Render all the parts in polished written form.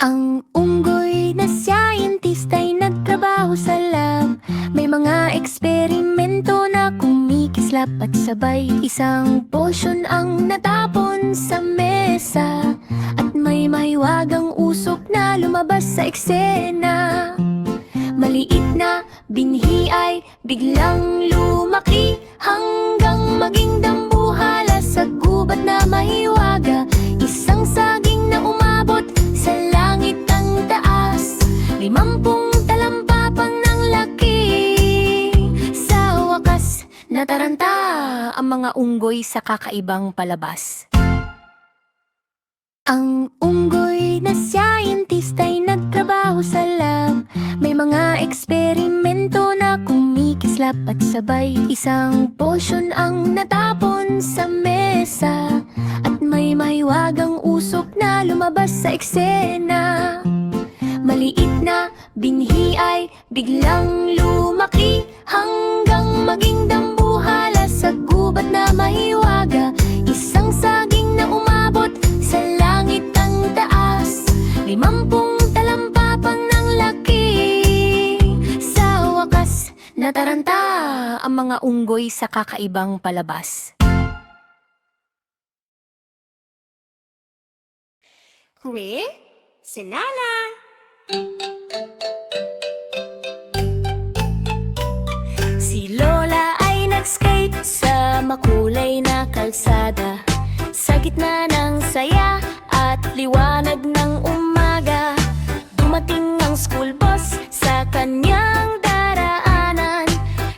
Ang unggoy na scientist ay nagtrabaho sa lab. May mga eksperimento na kumikislap at sabay. Isang potion ang natapon sa mesa, at may mahiwagang usok na lumabas sa eksena. Maliit na binhi ay biglang lumaki, hanggang maging dambuhala sa gubat na mahiwaga. Isang saging na umabot sa langit ang taas, 50 talampapang ng laki. Sa wakas, nataranta ang mga unggoy sa kakaibang palabas. Ang unggoy na scientist ay nagtrabaho sa lab. May mga eksperimento na kumikislap at sabay. Isang potion ang natapon sa mesa, at may mahiwagang usok na lumabas sa eksena. Maliit na binhi ay biglang lumaki, hanggang maging dambuhala sa gubat na mahiwaga. Isang saging na umabot sa langit ang taas, 50 talampapang ng laki. Sa wakas, nataranta ang mga unggoy sa kakaibang palabas. Huli, sinala. Si Lola ay nag-skate sa makulay na kalsada, sa gitna ng saya at liwanag ng umaga. Dumating ang school bus sa kanyang daraanan,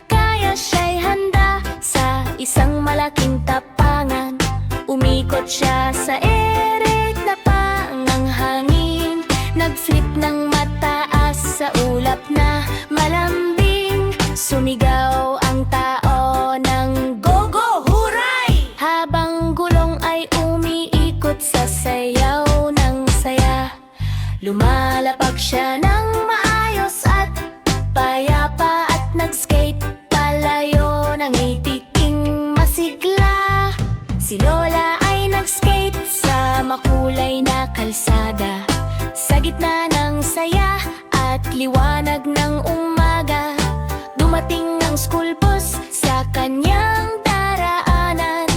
kaya siya'y handa sa isang malaking tapangan. Umikot siya sa ere na pangang hangin, nag-flip ng mataas sa ulap na malambing. Sumigaw ang tao ng go go huray, habang gulong ay umiikot sa sayaw ng saya. Lumalapag siya ng maayos at payapa, at nag-skate palayo ng itiking masigla. Si Lola ay nag-skate sa makulay na kalsada, sa gitna ng saya at liwanag ng umaga. Dumating ang school bus sa kanyang daraanan,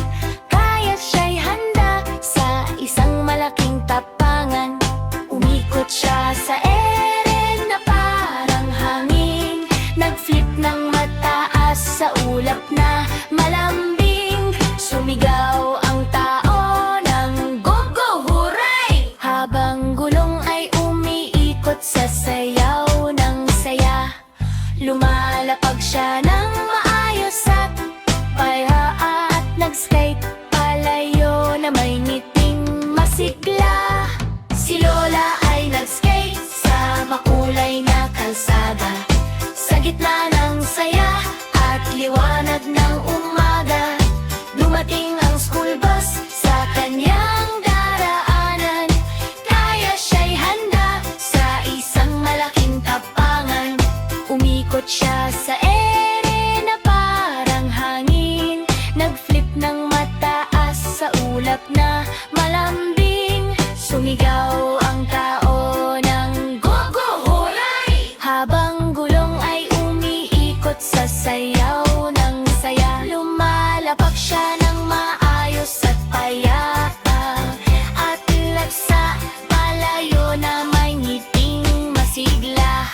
kaya siya'y handa sa isang malaking tapangan. Umikot siya sa ere na parang hangin, nag-flip ng mataas sa ulap na malambing. Sumigaw ang tao ng go go huray, habang gulong ay umiikot sa sayaw ng saya. Lumalapag siya ng maayos at payapa, at nag-skate palayo na may ngiting masigla. Si Lola ay nag-skate sa makulay na kalsada, sa gitna ng saya at liwanag ng umaga. Dumating ang school bus sa kanyang daraanan, kaya siya'y handa sa isang malaking tapangan. Umikot siya sa ere na parang hangin, nag-flip ng mataas sa ulap na malambing. Sumigaw ang tao ng go go huray, habang gulong ay umiikot sa sayaw ng saya. Lumalapag siya ng maayos at payapa, at lagsa palayo na may ngiting masigla.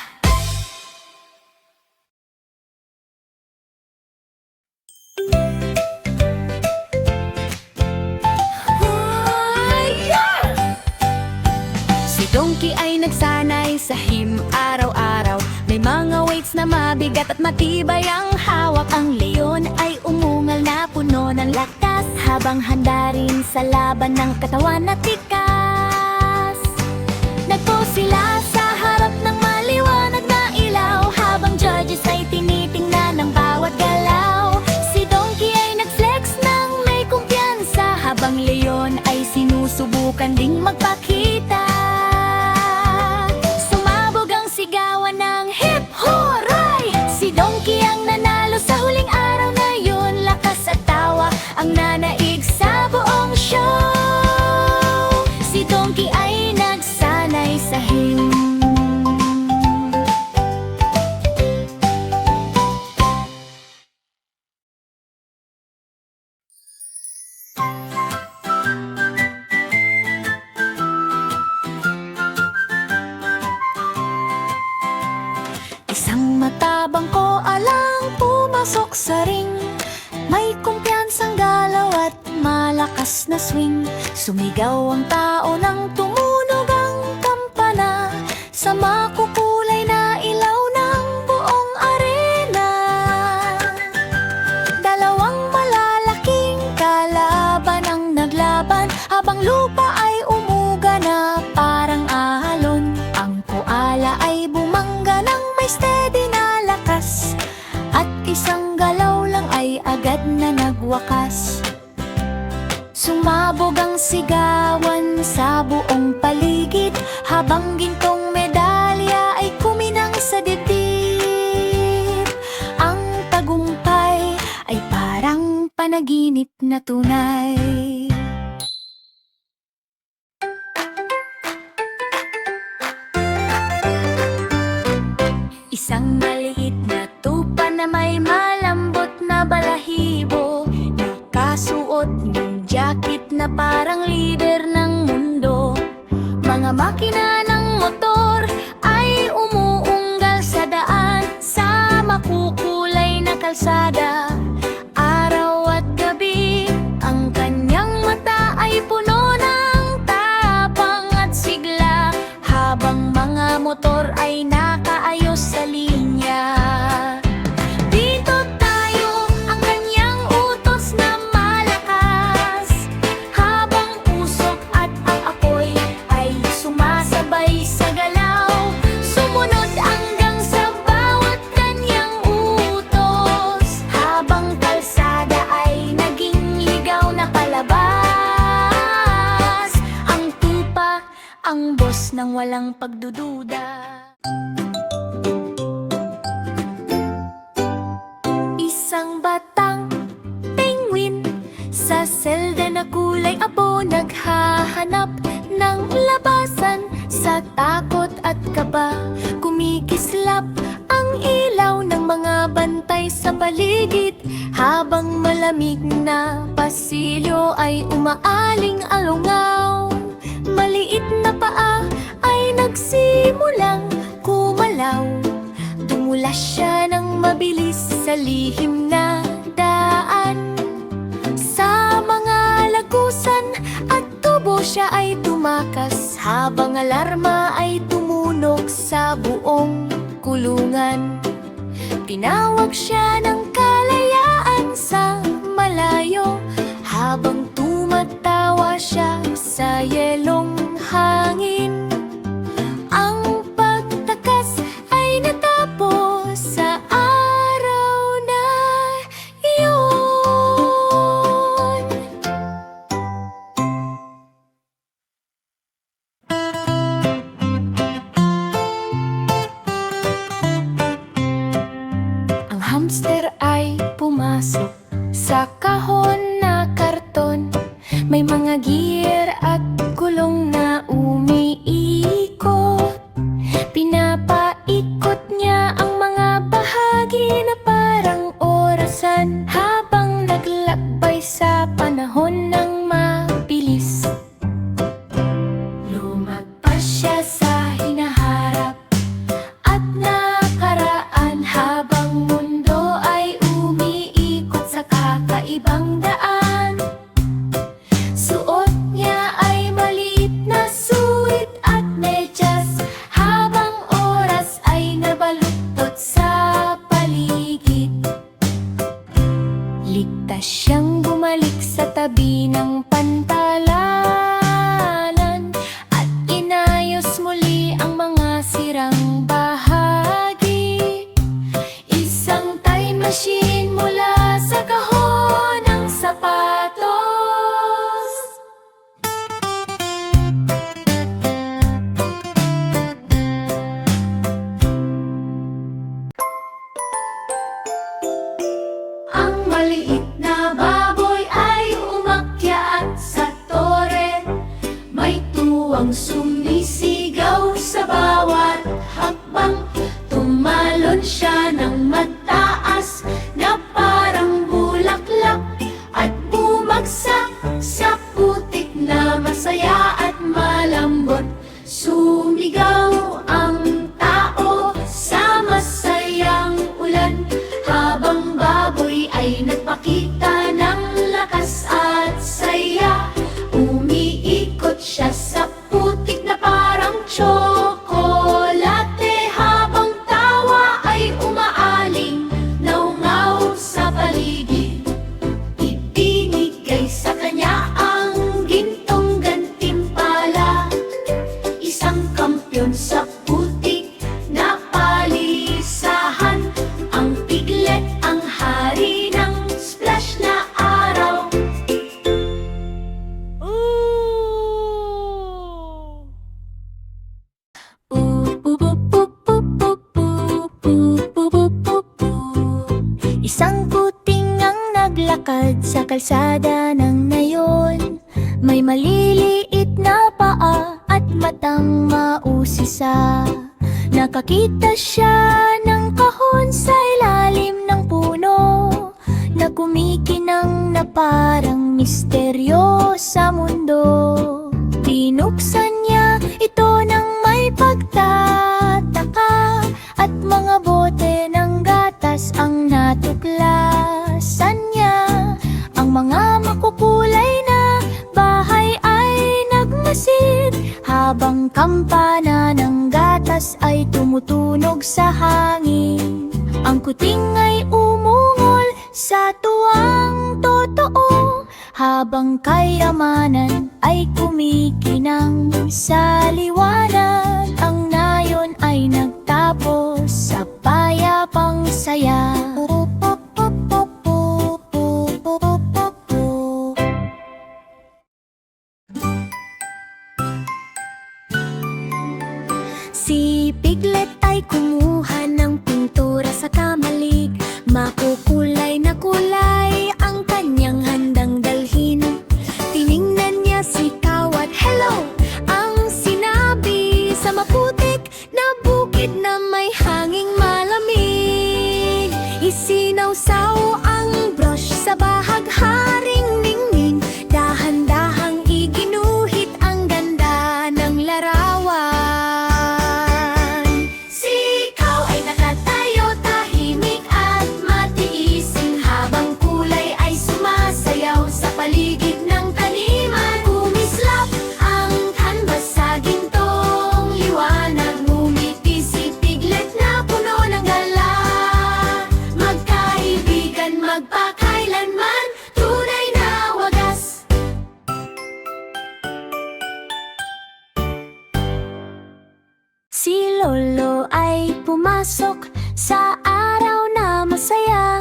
Si Donkey ay nagsanay sa him araw-araw. May mga weights na mabigat at matibay ang hawak. Ang leon ay umungal na puno ng lakas, habang handa rin sa laban ng katawan na tikas. Nagpo sila sa harap ng maliwanag na ilaw, habang judges ay tinitingnan ng bawat galaw. Si Donkey ay nag-flex ng may kumpiyansa, habang leon ay sinusubukan ding magpakita. Sumabog ang sigawan ng hip hooray! Si Donkey ang nanalo sa huling araw na yun. Lakas at tawa ang nanaig sa buong show. Si Donkey ay nagsanay sa lihim. Isang matabang ko alang pumasok sa ring. May kumpiyansang galaw at malakas na swing. Sumigaw ang tao nang tumunog ang kampana sa makukulay na ilaw ng buong arena. Dalawang malalaking kalaban ang naglaban habang lupa ay umuga na parang alon. Ang koala ay bumangga ng may steady na lakas at isang galaw lang ay agad na nagwakas. Sumabog ang sigawan sa buong paligid habang gintong medalya ay kuminang sa dibdib. Ang tagumpay ay parang panaginip na tunay. Isang maliit na tupa na may malambot na balahibo, nakasuot ng jacket na parang lider ng mundo. Mga makina ng motor ay umuunggal sa daan sa makukulay na kalsada. Araw at gabi, ang kanyang mata ay puno ng tapang at sigla habang mga motor ay nakaayos sa linya. Dito tayo, ang kanyang utos na malakas, habang usok at ang apoy ay sumasabay sa galaw. Sumunod hanggang sa bawat kanyang utos, habang kalsada ay naging ligaw na palabas. Ang tupa, ang boss ng walang pagdududa. Isang batang penguin sa selda na kulay abo naghahanap ng labasan. Sa takot at kaba, kumikislap ang ilaw ng mga bantay sa paligid habang malamig na pasilyo ay umaaling-alungaw. Maliit na paa ay nagsimulang kumalaw. Dumula siya ng mabilis sa lihim na daan. Sa mga lagusan at tubo siya ay tumakas habang alarma ay tumunog sa buong kulungan. Tinawag siya ng kalayaan sa malayo habang tumatawa siya sa yelong hangin. Ang pagtakas ay natapos sa araw na iyon. Ang hamster ay pumasok sa kahon na karton. May mga gear at gulong na umiikot. sa putik na palisahan. Ang piglet ang hari ng splash na araw. Isang puting ang naglakad sa kalsada ng nayon. May maliliit na paa at matang mausisa. Nakakita siya ng kahon sa ilalim ng puno, na kumikinang na parang misteryo sa mundo. Binuksan niya ito ng may pagtataka, at mga bote ng gatas ang natuklasan niya. Ang mga makukulay na bahay ay nagmasid, habang kampana ng gatas ay tumutunog sa hangin. Ang kuting ay umungol sa tuwang totoo, habang kayamanan ay kumikinang sa liwanag. Ang nayon ay nagtapos sa payapang saya. Si Piglet ay kumuha ng pintura sa kamalig. Makukulay na kulay ang kanyang handang dalhin. Tiningnan niya si Kawat, hello! Ang sinabi sa maputik na bukid na may hanging malamig. Isinawsaw ang brush sa bahagharing ningning. Dahan-dahang iginuhit ang ganda ng larawan. Si Ikaw ay nakatayo, tahimik at matiisin, habang kulay ay sumasayaw sa paligid ng taniman. Kumislap ang canvas sa gintong liwanag. Ngumiti si Piglet na puno ng gala. Magkaibigan magpakailanman, tunay na wagas. Si Lolo ay pumasok sa araw na masaya.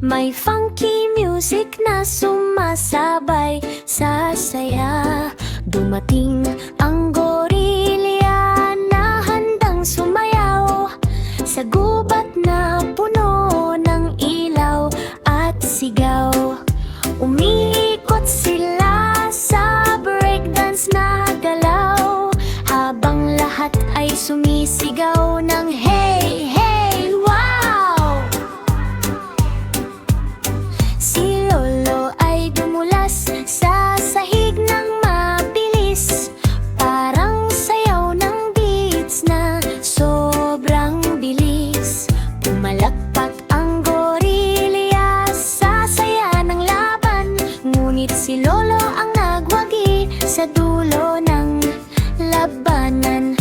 May funky music na sumasabay sa saya. Dumating ang gorilya na handang sumayaw sa gubat na puno ng ilaw at sigaw. Umiikot sila sa breakdance na galaw, habang lahat ay sumisigaw ng hey, hey, wow! Si Lolo ay dumulas sa sahig ng mabilis, parang sayaw ng beats na sobrang bilis. Pumalakpak ang gorilya sa saya ng laban, ngunit si Lolo ang nagwagi sa dulo ng labanan.